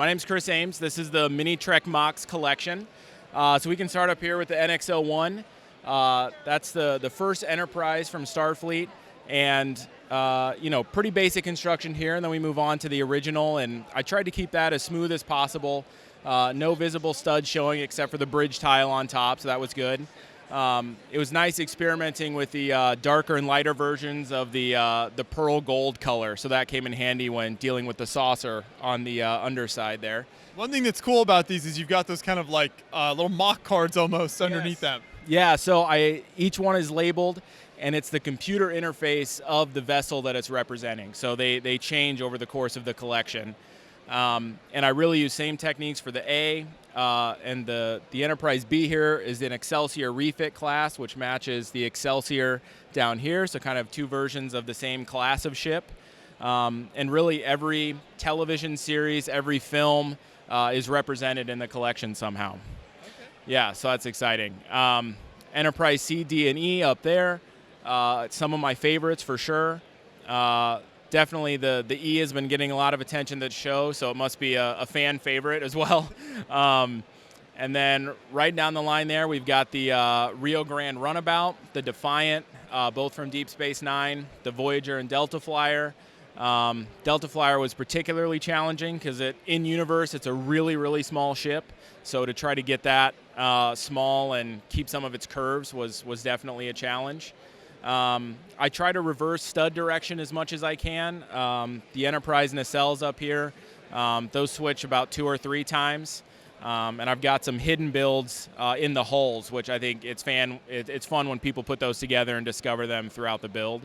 My name's Chris Ames. This is the Mini Trek Mox collection. So we can start up here with the NX-01. That's the first Enterprise from Starfleet, and pretty basic construction here. And then we move on to the original, and I tried to keep that as smooth as possible. No visible studs showing except for the bridge tile on top, so that was good. It was nice experimenting with the darker and lighter versions of the pearl gold color, so that came in handy when dealing with the saucer on the underside there. One thing that's cool about these is you've got those kind of like little mock cards almost underneath them. Yeah, so each one is labeled, and it's the computer interface of the vessel that it's representing. So they change over the course of the collection. And I really use same techniques for the A, and the Enterprise B here is an Excelsior refit class, which matches the Excelsior down here, so kind of two versions of the same class of ship. And really every television series, every film is represented in the collection somehow. Okay. Yeah, so that's exciting. Enterprise C, D, and E up there. Some of my favorites for sure. Definitely the E has been getting a lot of attention to the show, so it must be a fan favorite as well. And then right down the line there, we've got the Rio Grande Runabout, the Defiant, both from Deep Space Nine, the Voyager and Delta Flyer. Delta Flyer was particularly challenging because in universe it's a really, really small ship. So to try to get that small and keep some of its curves was definitely a challenge. I try to reverse stud direction as much as I can. The Enterprise nacelles up here, those switch about 2 or 3 times. And I've got some hidden builds in the hulls, which I think it's fun when people put those together and discover them throughout the build.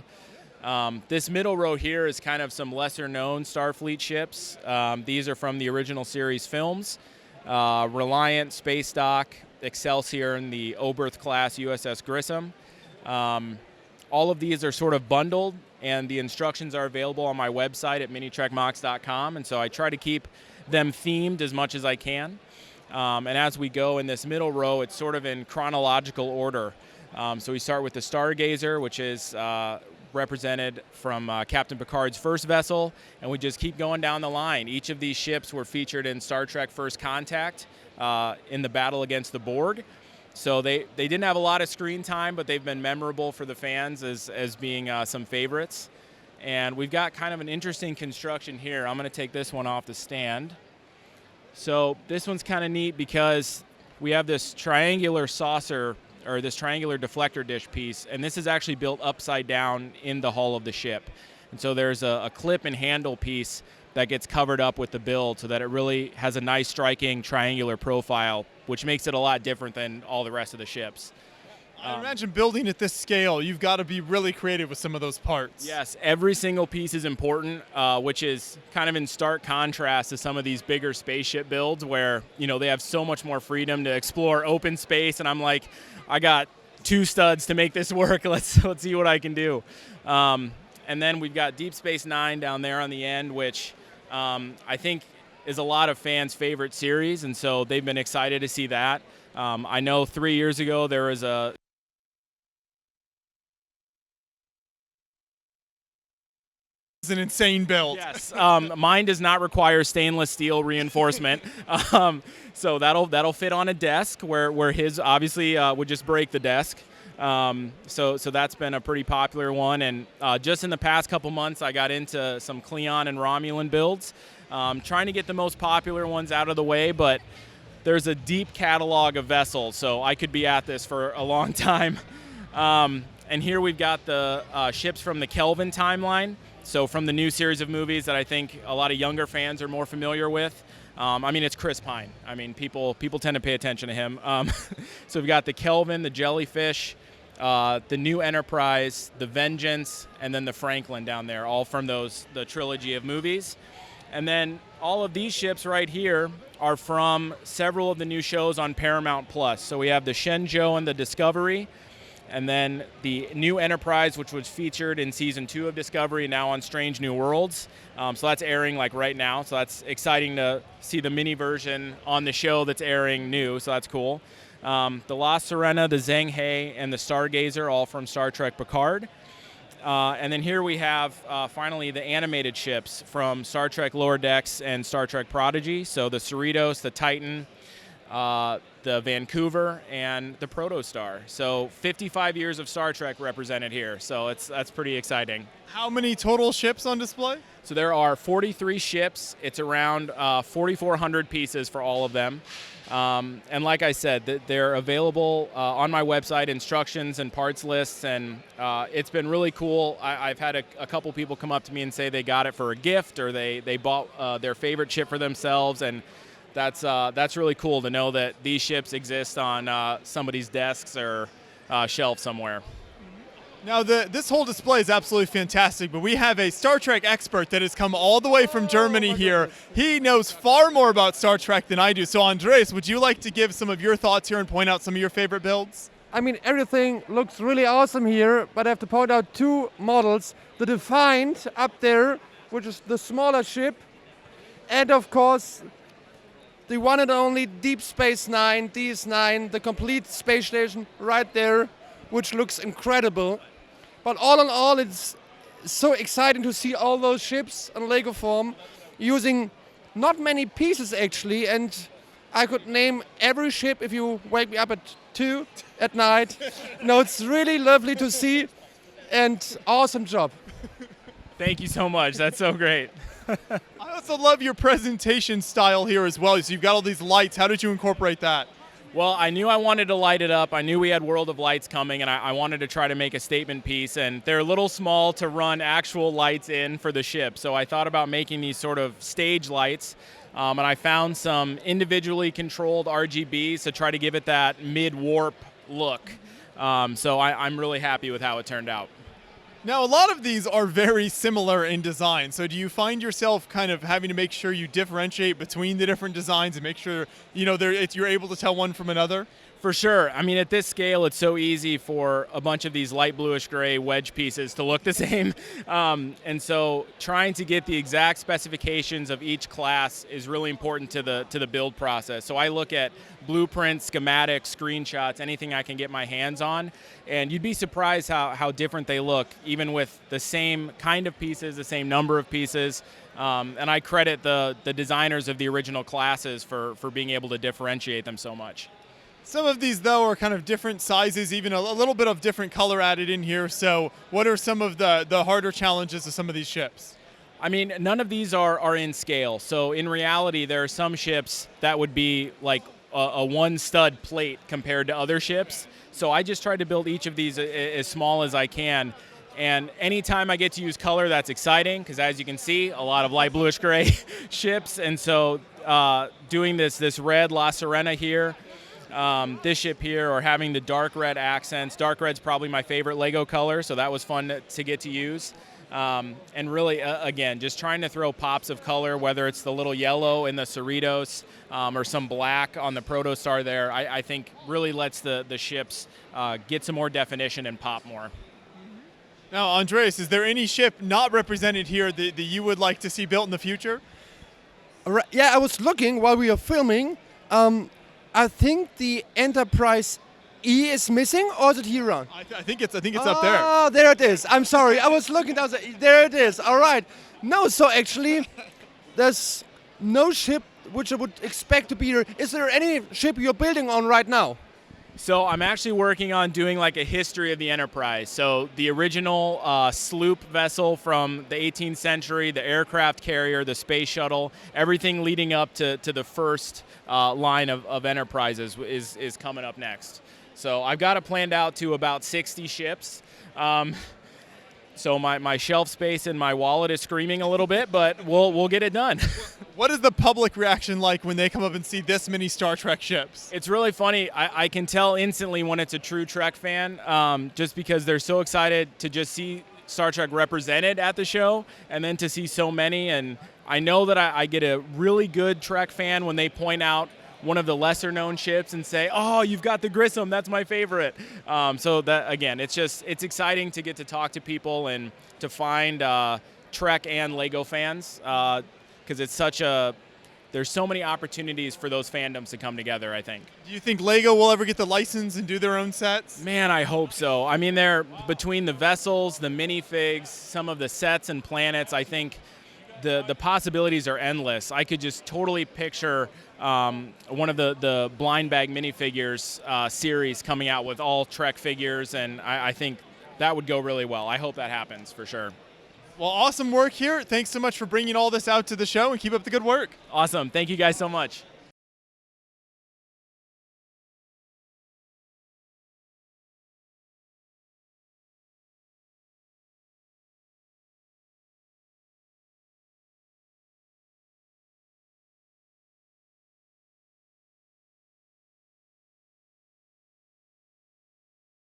This middle row here is kind of some lesser-known Starfleet ships. These are from the original series films. Reliant, Space Dock, Excelsior, and the Oberth-class Uss Grissom. All of these are sort of bundled, and the instructions are available on my website at minitrekmox.com, and so I try to keep them themed as much as I can. And as we go in this middle row, it's sort of in chronological order. So we start with the Stargazer, which is represented from Captain Picard's first vessel, and we just keep going down the line. Each of these ships were featured in Star Trek First Contact in the battle against the Borg. So they didn't have a lot of screen time, but they've been memorable for the fans as being some favorites. And we've got kind of an interesting construction here. I'm going to take this one off the stand. So this one's kind of neat because we have this triangular saucer, or this triangular deflector dish piece, and this is actually built upside down in the hull of the ship. And so there's a clip and handle piece that gets covered up with the build so that it really has a nice striking triangular profile, which makes it a lot different than all the rest of the ships. I imagine building at this scale, you've got to be really creative with some of those parts. Yes, every single piece is important, which is kind of in stark contrast to some of these bigger spaceship builds where, they have so much more freedom to explore open space, and I'm like, I got 2 studs to make this work. Let's see what I can do. And then we've got Deep Space Nine down there on the end, which I think is a lot of fans' favorite series, and so they've been excited to see that. I know 3 years ago there was It's an insane build. Yes, mine does not require stainless steel reinforcement, so that'll fit on a desk where his obviously would just break the desk. So that's been a pretty popular one, and just in the past couple months I got into some Klingon and Romulan builds, trying to get the most popular ones out of the way, but there's a deep catalog of vessels, so I could be at this for a long time. And here we've got the ships from the Kelvin timeline, so from the new series of movies that I think a lot of younger fans are more familiar with. It's Chris Pine. People tend to pay attention to him. So we've got the Kelvin, the Jellyfish, the new Enterprise, the Vengeance, and then the Franklin down there, all from the trilogy of movies. And then all of these ships right here are from several of the new shows on Paramount Plus. So we have the Shenzhou and the Discovery, and then the new Enterprise, which was featured in Season 2 of Discovery, now on Strange New Worlds. So that's airing like right now. So that's exciting to see the mini version on the show that's airing new, so that's cool. The La Sirena, the Zheng He, and the Stargazer, all from Star Trek Picard. And then here we have finally the animated ships from Star Trek Lower Decks and Star Trek Prodigy. So the Cerritos, the Titan, the Vancouver, and the Protostar. So 55 years of Star Trek represented here. So that's pretty exciting. How many total ships on display? So there are 43 ships. It's around 4,400 pieces for all of them. And like I said, they're available on my website, instructions and parts lists, and it's been really cool. I've had a couple people come up to me and say they got it for a gift, or they bought their favorite ship for themselves, and that's really cool to know that these ships exist on somebody's desks or shelf somewhere. Now, this whole display is absolutely fantastic, but we have a Star Trek expert that has come all the way from Germany here. He knows far more about Star Trek than I do. So, Andres, would you like to give some of your thoughts here and point out some of your favorite builds? I mean, everything looks really awesome here, but I have to point out two models. The Defiant up there, which is the smaller ship, and of course, the one and only Deep Space Nine, DS9, the complete space station right there, which looks incredible. But all in all, it's so exciting to see all those ships in Lego form using not many pieces actually, and I could name every ship if you wake me up at 2 at night. No, it's really lovely to see, and awesome job. Thank you so much. That's so great. I also love your presentation style here as well. So you've got all these lights. How did you incorporate that? Well, I knew I wanted to light it up. I knew we had World of Lights coming, and I wanted to try to make a statement piece. And they're a little small to run actual lights in for the ship. So I thought about making these sort of stage lights. And I found some individually controlled RGBs to try to give it that mid-warp look. So I'm really happy with how it turned out. Now, a lot of these are very similar in design. So do you find yourself kind of having to make sure you differentiate between the different designs and make sure, you're able to tell one from another? For sure. I mean, at this scale, it's so easy for a bunch of these light bluish gray wedge pieces to look the same. And so trying to get the exact specifications of each class is really important to the build process. So I look at blueprints, schematics, screenshots, anything I can get my hands on. And you'd be surprised how different they look, even with the same kind of pieces, the same number of pieces. And I credit the designers of the original classes for being able to differentiate them so much. Some of these, though, are kind of different sizes, even a little bit of different color added in here. So what are some of the harder challenges of some of these ships? I mean, none of these are in scale. So in reality, there are some ships that would be like a one stud plate compared to other ships. So I just tried to build each of these as small as I can. And anytime I get to use color, that's exciting, because as you can see, a lot of light bluish gray ships. And so doing this red La Serena here, this ship here, or having the dark red accents. Dark red's probably my favorite Lego color, so that was fun to get to use. And really, again, just trying to throw pops of color, whether it's the little yellow in the Cerritos or some black on the Protostar there, I think really lets the ships get some more definition and pop more. Now, Andres, is there any ship not represented here that you would like to see built in the future? Yeah, I was looking while we were filming. I think the Enterprise E is missing, or is it here on? I think it's up there. Oh, there it is. I'm sorry. I was looking down. There it is. All right. No, so actually, there's no ship which I would expect to be here. Is there any ship you're building on right now? So I'm actually working on doing like a history of the Enterprise. So the original sloop vessel from the 18th century, the aircraft carrier, the space shuttle, everything leading up to the first line of Enterprises is coming up next. So I've got it planned out to about 60 ships. So my shelf space and my wallet is screaming a little bit, but we'll get it done. What is the public reaction like when they come up and see this many Star Trek ships? It's really funny. I can tell instantly when it's a true Trek fan, just because they're so excited to just see Star Trek represented at the show, and then to see so many. And I know that I get a really good Trek fan when they point out one of the lesser known ships and say, oh, you've got the Grissom, that's my favorite. So that, again, it's exciting to get to talk to people and to find Trek and Lego fans, because it's such a there's so many opportunities for those fandoms to come together, I think. Do you think Lego will ever get the license and do their own sets? Man, I hope so. I mean, they're between the vessels, the minifigs, some of the sets and planets, I think the possibilities are endless. I could just totally picture one of the blind bag minifigures series coming out with all Trek figures, and I think that would go really well. I hope that happens for sure. Well, awesome work here. Thanks so much for bringing all this out to the show, and keep up the good work. Awesome. Thank you guys so much.